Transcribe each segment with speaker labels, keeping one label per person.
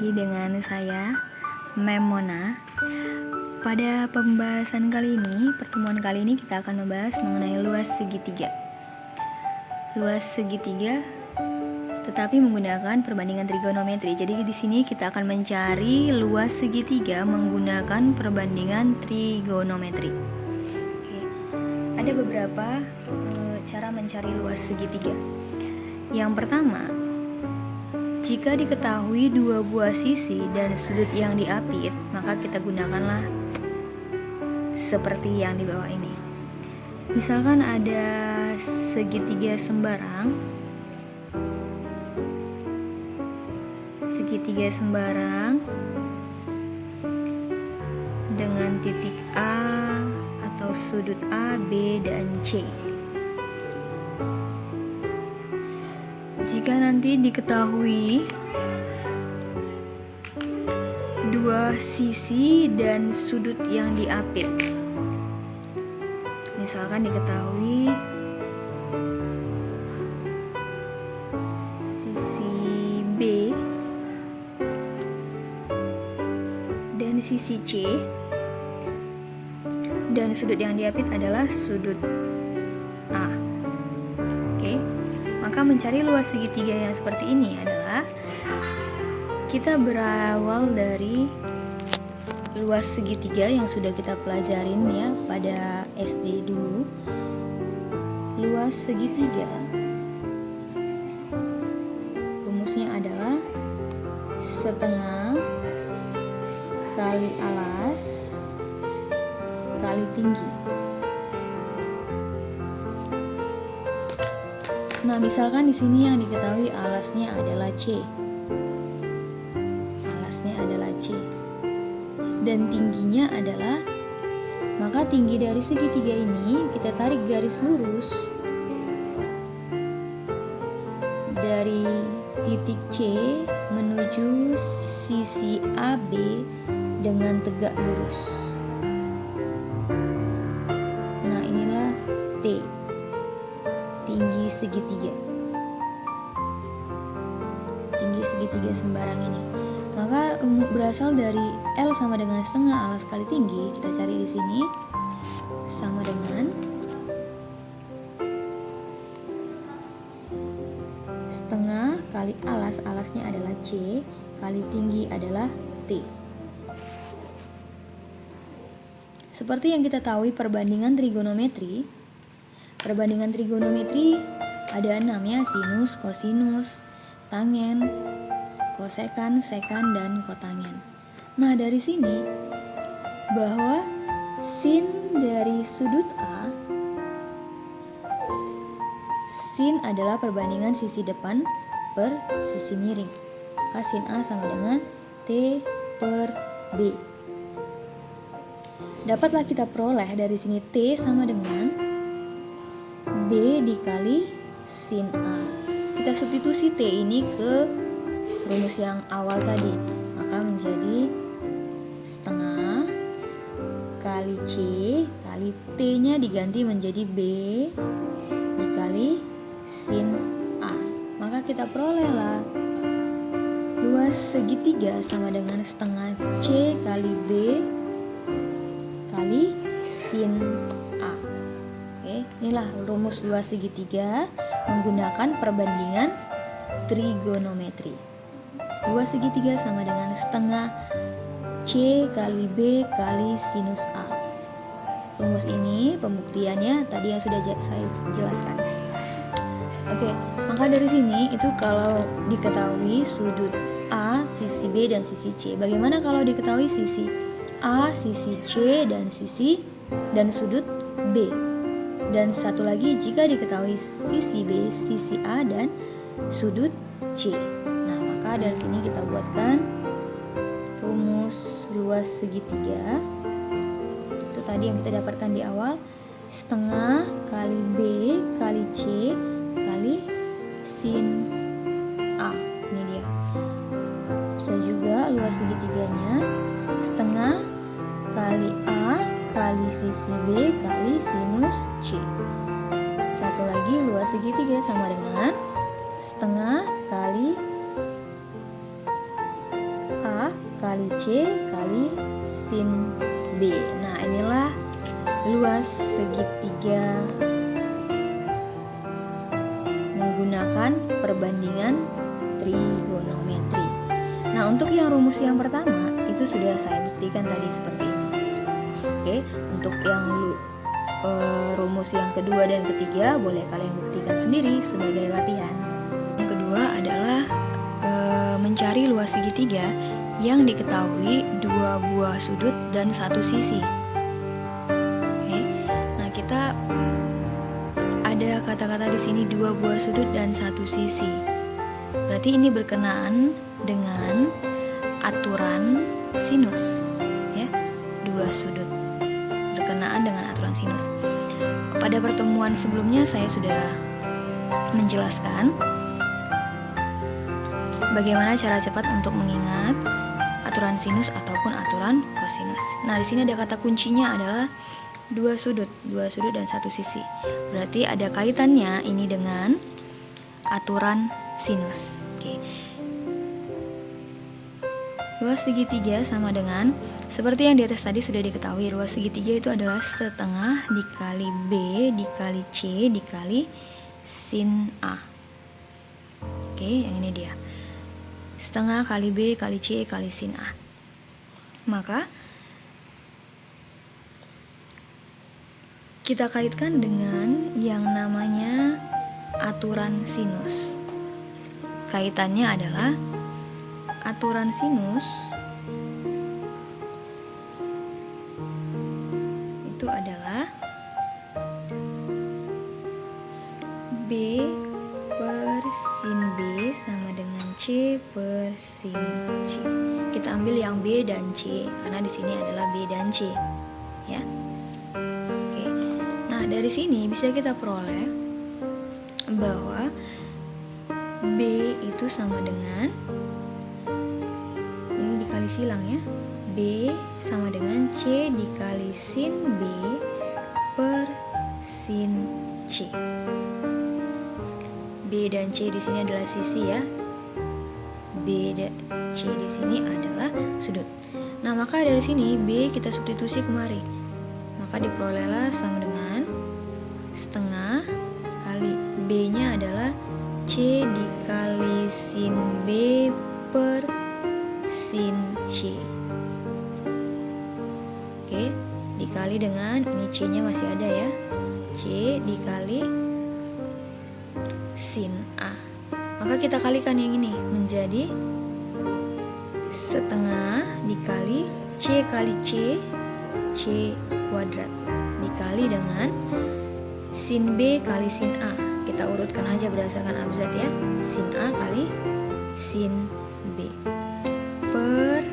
Speaker 1: lagi dengan saya, Memona. Pada pertemuan kali ini kita akan membahas mengenai luas segitiga. Luas segitiga tetapi menggunakan perbandingan trigonometri. Jadi di sini kita akan mencari luas segitiga menggunakan perbandingan trigonometri. Oke. Ada beberapa cara mencari luas segitiga. Yang pertama, jika diketahui dua buah sisi dan sudut yang diapit, maka kita gunakanlah seperti yang di bawah ini. Misalkan ada segitiga sembarang dengan titik A atau sudut A, B, dan C. Jika nanti diketahui dua sisi dan sudut yang diapit, misalkan diketahui sisi B dan sisi C, dan sudut yang diapit adalah sudut A. Maka mencari luas segitiga yang seperti ini adalah kita berawal dari luas segitiga yang sudah kita pelajarin ya pada SD dulu. Luas segitiga rumusnya adalah setengah kali alas kali tinggi. Nah, misalkan di sini yang diketahui alasnya adalah C. Dan tingginya adalah, maka tinggi dari segitiga ini kita tarik garis lurus dari titik C menuju sisi AB dengan tegak lurus. Nah, inilah T, tinggi segitiga sembarang ini. Maka berasal dari L sama dengan setengah alas kali tinggi. Kita cari di sini sama dengan setengah kali alasnya adalah C, kali tinggi adalah T. Seperti yang kita tahu perbandingan trigonometri ada 6 ya, sinus, kosinus, tangen, kosekan, sekan, dan kotangen. Nah, dari sini bahwa sin dari sudut A, sin adalah perbandingan sisi depan per sisi miring. Maka sin A sama dengan T per B. Dapatlah kita peroleh dari sini T sama dengan B dikali sin A. Kita substitusi T ini ke rumus yang awal tadi, maka menjadi setengah kali C kali T nya diganti menjadi B dikali sin A. Maka kita perolehlah luas segitiga sama dengan setengah C kali B kali sin A. Inilah rumus luas segitiga menggunakan perbandingan trigonometri. Luas segitiga sama dengan setengah C kali B kali sinus A. Rumus ini pembuktiannya tadi yang sudah saya jelaskan. Maka dari sini itu kalau diketahui sudut A, sisi B, dan sisi C. Bagaimana kalau diketahui sisi A, sisi C, dan sudut B? Dan satu lagi jika diketahui sisi B, sisi A, dan sudut C. Dari sini kita buatkan rumus luas segitiga. Itu tadi yang kita dapatkan di awal, setengah kali B kali C kali sin A. Ini dia. Bisa juga luas segitiganya setengah kali A kali sisi B kali sinus C. Satu lagi luas segitiga sama dengan setengah kali kali C kali sin B. Nah, inilah luas segitiga menggunakan perbandingan trigonometri. Nah, untuk yang rumus yang pertama itu sudah saya buktikan tadi seperti ini. Oke, untuk yang rumus yang kedua dan ketiga boleh kalian buktikan sendiri sebagai latihan. Yang kedua adalah mencari luas segitiga yang diketahui dua buah sudut dan satu sisi. Oke, nah kita ada kata-kata di sini dua buah sudut dan satu sisi. Berarti ini berkenaan dengan aturan sinus, ya, dua sudut berkenaan dengan aturan sinus. Pada pertemuan sebelumnya saya sudah menjelaskan bagaimana cara cepat untuk mengingat aturan sinus ataupun aturan kosinus. Nah, di sini ada kata kuncinya adalah dua sudut dan satu sisi. Berarti ada kaitannya ini dengan aturan sinus. Oke. Luas segitiga sama dengan seperti yang di atas tadi sudah diketahui, luas segitiga itu adalah setengah dikali B dikali C dikali sin A. Oke, yang ini dia. Setengah kali B kali C kali sin A. Maka kita kaitkan dengan yang namanya aturan sinus. Kaitannya adalah aturan sinus itu adalah B per sin B sama dengan C per sin C. Kita ambil yang B dan C karena di sini adalah B dan C, ya. Oke. Nah, dari sini bisa kita peroleh bahwa B itu sama dengan, ini dikali silang ya, B sama dengan C dikali sin B per sin C. B dan C di sini adalah sisi ya. B dan C di sini adalah sudut. Nah, maka dari sini B kita substitusi kemari. Maka diperolehlah sama dengan setengah kali B-nya adalah C dikali sin B per sin C. Oke, dikali dengan ini C-nya masih ada ya. C dikali sin A. Maka kita kalikan yang ini menjadi setengah dikali C kali C, C kuadrat dikali dengan sin B kali sin A. Kita urutkan aja berdasarkan abjad ya. Sin A kali sin B per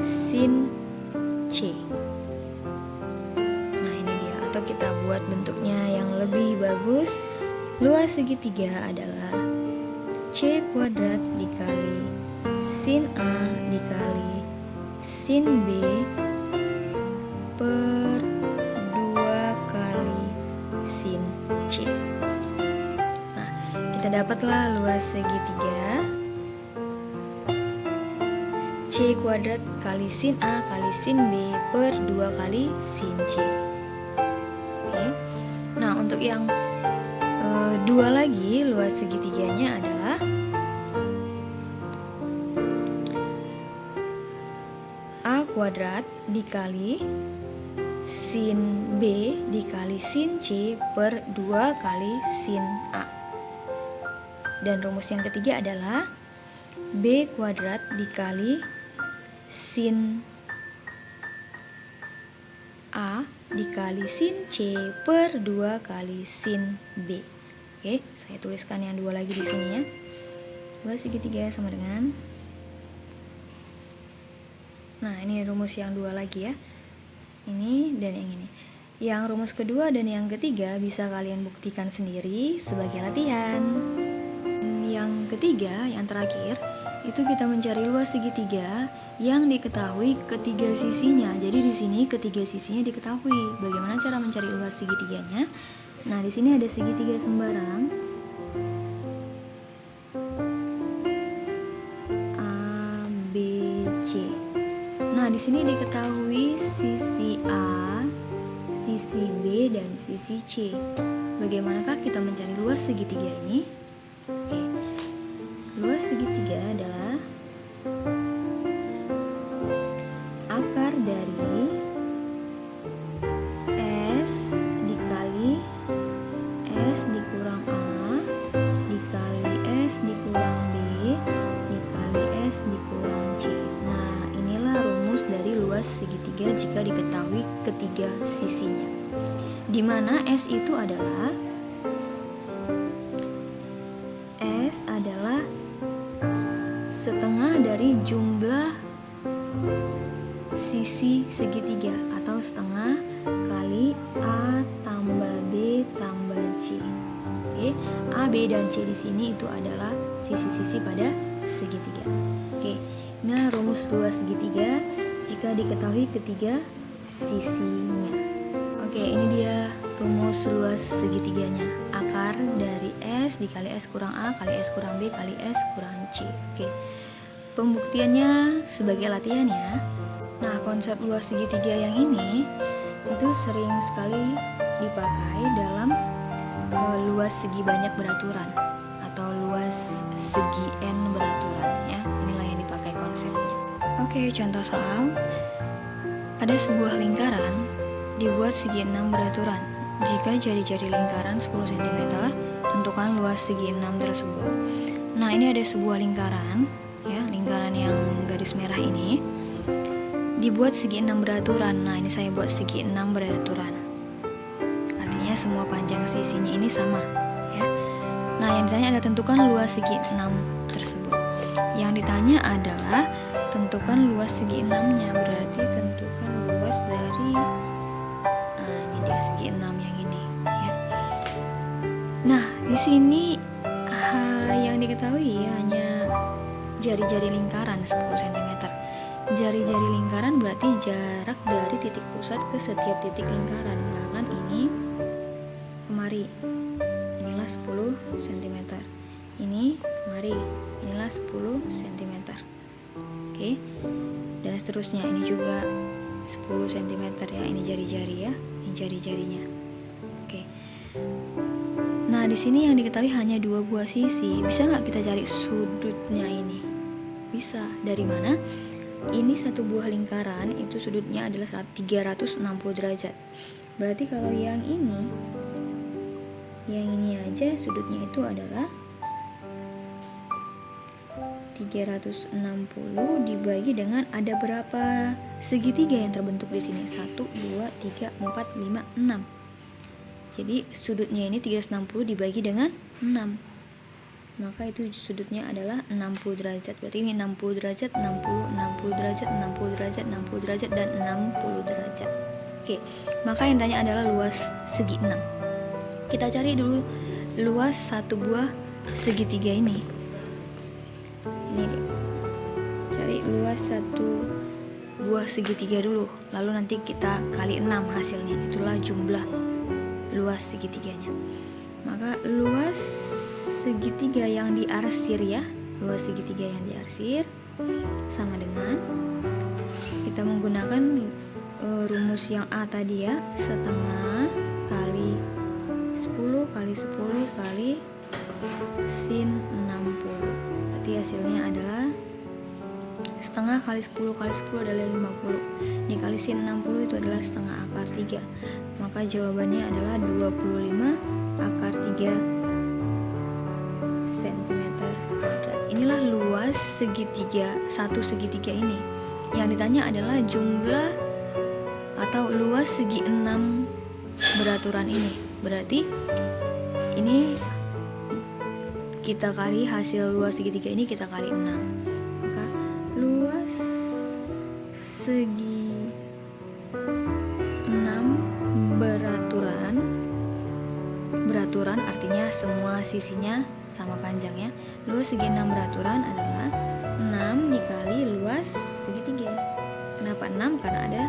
Speaker 1: sin C. Nah, ini dia. Atau kita buat bentuknya yang lebih bagus. Luas segitiga adalah C kuadrat dikali sin A dikali sin B per 2 kali sin C. Nah, kita dapatlah luas segitiga C kuadrat kali sin A kali sin B per 2 kali sin C. Oke. Nah, untuk yang dua lagi, luas segitiganya adalah A kuadrat dikali sin B dikali sin C per 2 kali sin A. Dan rumus yang ketiga adalah B kuadrat dikali sin A dikali sin C per 2 kali sin B. Oke, saya tuliskan yang dua lagi di sini ya. Luas segitiga sama dengan, nah ini rumus yang dua lagi ya. Ini dan yang ini. Yang rumus kedua dan yang ketiga bisa kalian buktikan sendiri sebagai latihan. Yang ketiga, yang terakhir, itu kita mencari luas segitiga yang diketahui ketiga sisinya. Jadi di sini ketiga sisinya diketahui. Bagaimana cara mencari luas segitiganya? Nah, di sini ada segitiga sembarang A, B, C, Nah, di sini diketahui sisi A, sisi B, dan sisi C. Bagaimanakah kita mencari luas segitiga ini? Oke. Luas segitiga adalah akar dari S dikali S dikurang A dikali S dikurang B dikali S dikurang C. Nah, inilah rumus dari luas segitiga jika diketahui ketiga sisinya, di mana S itu adalah setengah dari jumlah sisi segitiga, atau setengah kali A tambah B tambah C. Oke, A, B, dan C di sini itu adalah sisi-sisi pada segitiga. Oke, ini rumus luas segitiga jika diketahui ketiga sisinya. Oke, ini dia rumus luas segitiganya. Akar dari S dikali S kurang A kali S kurang B kali S kurang C. Oke, pembuktiannya sebagai latihan ya. Nah, konsep luas segitiga yang ini itu sering sekali dipakai dalam luas segi banyak beraturan atau luas segi N beraturan ya. Inilah yang dipakai konsepnya. Oke, contoh soal. Pada sebuah lingkaran dibuat segi 6 beraturan. Jika jari-jari lingkaran 10 cm, tentukan luas segi 6 tersebut. Nah, ini ada sebuah lingkaran ya, lingkaran yang garis merah ini dibuat segi 6 beraturan. Nah, ini saya buat segi 6 beraturan. Artinya semua panjang sisinya ini sama ya. Nah, yang ditanya adalah tentukan luas segi 6 tersebut. Yang ditanya adalah tentukan luas segi 6-nya, berarti tentukan luas dari ini dia segi 6 yang ini ya. Nah, di sini yang diketahui hanya jari-jari lingkaran 10 cm. Jari-jari lingkaran berarti jarak dari titik pusat ke setiap titik lingkaran. Misalkan ini kemari, inilah 10 cm. Ini kemari, inilah 10 cm. Oke, dan seterusnya. Ini juga 10 cm ya. Ini jari-jari ya, ini jari-jarinya. Oke. Nah, di sini yang diketahui hanya 2 buah sisi. Bisa nggak kita cari sudutnya ini? Bisa. Dari mana? Ini satu buah lingkaran itu sudutnya adalah 360 derajat. Berarti kalau yang ini aja sudutnya itu adalah 360 dibagi dengan ada berapa segitiga yang terbentuk di sini? 1, 2, 3, 4, 5, 6. Jadi sudutnya ini 360 dibagi dengan 6. Maka itu sudutnya adalah 60 derajat. Berarti ini 60 derajat, 60, 60 derajat, 60 derajat, 60 derajat, dan 60 derajat. Oke, maka yang tanya adalah luas segi 6. Kita cari dulu luas satu buah segitiga ini. Ini dia. Cari luas satu buah segitiga dulu, lalu nanti kita kali 6 hasilnya. Itulah jumlah luas segitiganya. Maka luas segitiga yang diarsir ya, luas segitiga yang diarsir sama dengan kita menggunakan rumus yang A tadi ya, setengah kali 10 kali 10 kali sin 60. Berarti hasilnya adalah setengah kali 10 kali 10 adalah 50, dikali sin 60 itu adalah setengah akar 3. Maka jawabannya adalah 25 akar 3 cm kuadrat. Inilah luas segitiga, satu segitiga ini. Yang ditanya adalah jumlah atau luas segi 6 beraturan ini. Berarti ini kita kali hasil luas segitiga ini, kita kali 6. Maka luas segi 6 beraturan artinya semua sisinya sama panjangnya. Luas segi 6 beraturan adalah 6 dikali luas segitiga. Kenapa 6? Karena ada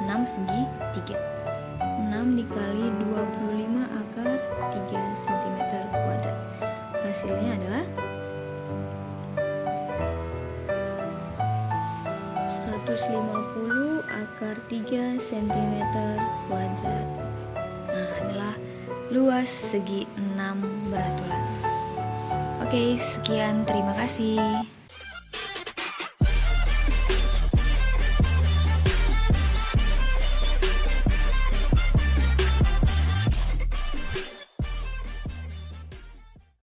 Speaker 1: 6 segi 3. 6 dikali 25 akar 3 cm kuadrat. Hasilnya adalah 125 akar 3 cm kuadrat. Nah, adalah luas segi 6 beraturan. Oke, sekian, terima kasih.